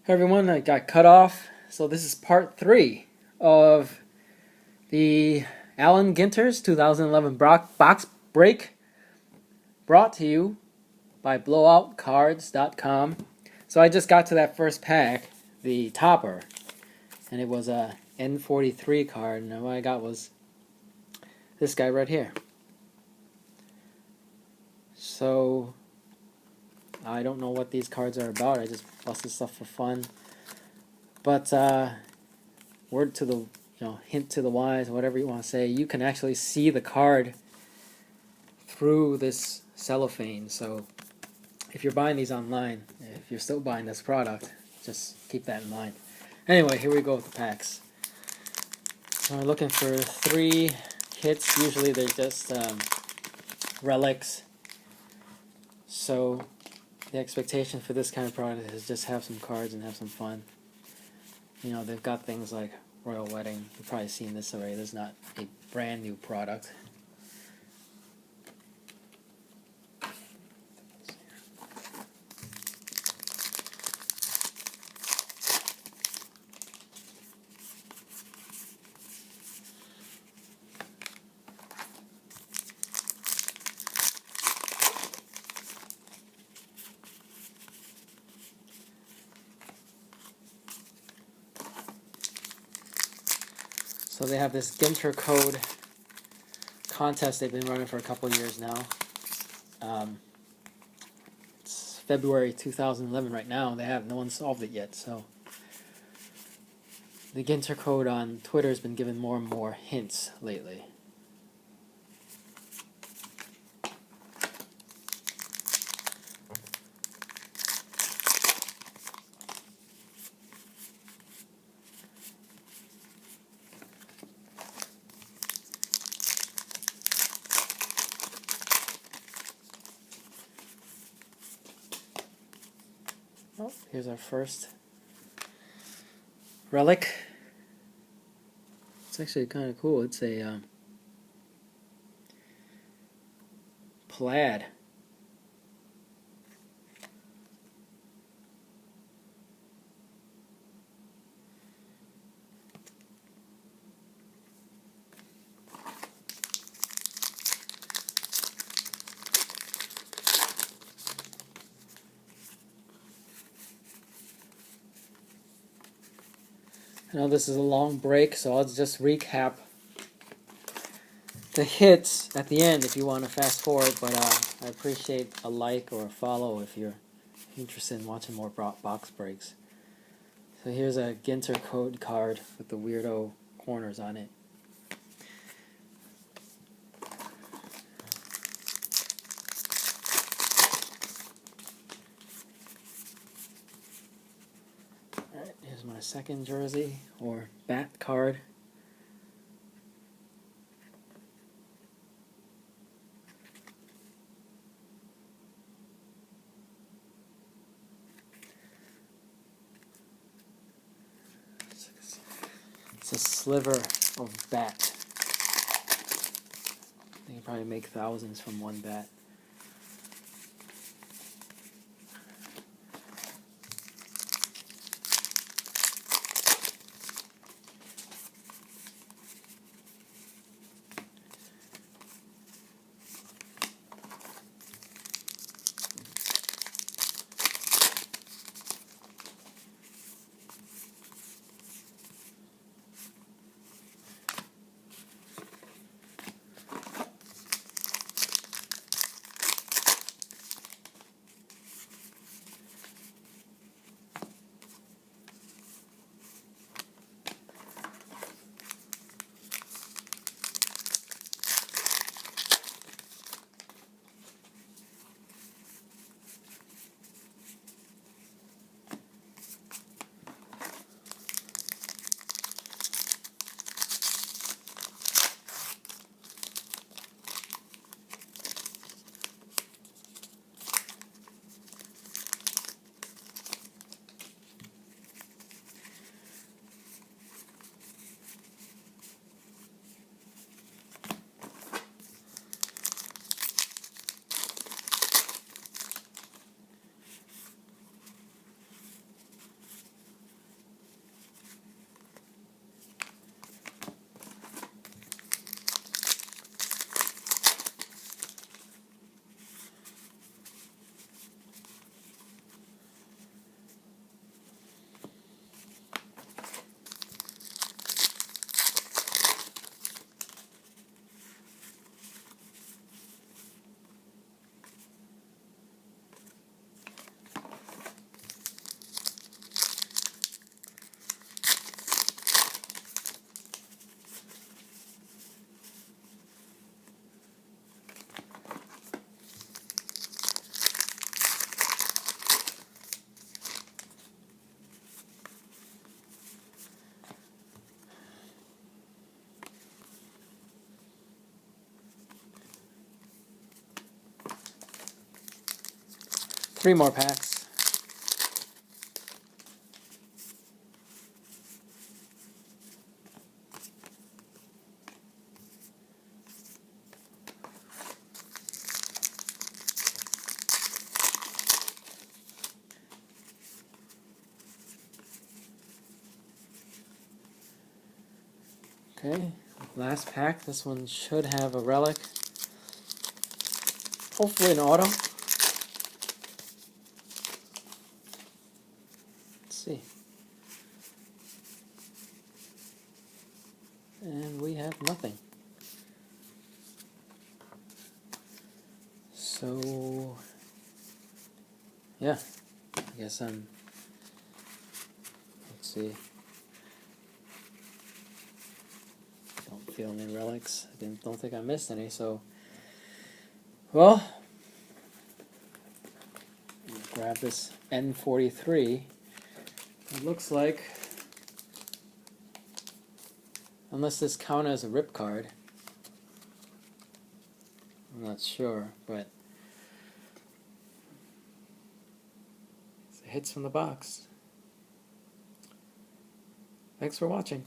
Hey everyone, I got cut off. So this is part 3 of the Allen Ginter's 2011 box break, brought to you by blowoutcards.com. So I just got to that first pack, the topper, and it was a N43 card, and what I got was this guy right here. So I don't know what these cards are about. I just busted stuff for fun. But word to the, hint to the wise, whatever you want to say, you can actually see the card through this cellophane. So if you're buying these online, if you're still buying this product, just keep that in mind. Anyway, here we go with the packs. So we're looking for 3 hits. Usually they're just relics. So the expectation for this kind of product is just have some cards and have some fun. You know, they've got things like Royal Wedding. You've probably seen this already. This is not a brand new product. So they have this Ginter code contest they've been running for a couple years now. It's February 2011 right now. No one solved it yet. So the Ginter code on Twitter has been given more and more hints lately. Oh, here's our first relic. It's actually kind of cool. It's a plaid. I know this is a long break, so I'll just recap the hits at the end if you want to fast forward, but I appreciate a like or a follow if you're interested in watching more box breaks. So here's a Ginter code card with the weirdo corners on it. Alright, here's my second jersey, or bat card. It's a sliver of bat. You can probably make thousands from one bat. 3 more packs. Okay, last pack. This one should have a relic. Hopefully an auto. Let's see. And we have nothing. So, yeah, I guess let's see. Don't feel any relics. Don't think I missed any, so, well, grab this N43. It looks like, unless this counts as a rip card, I'm not sure, but it's hits from the box. Thanks for watching.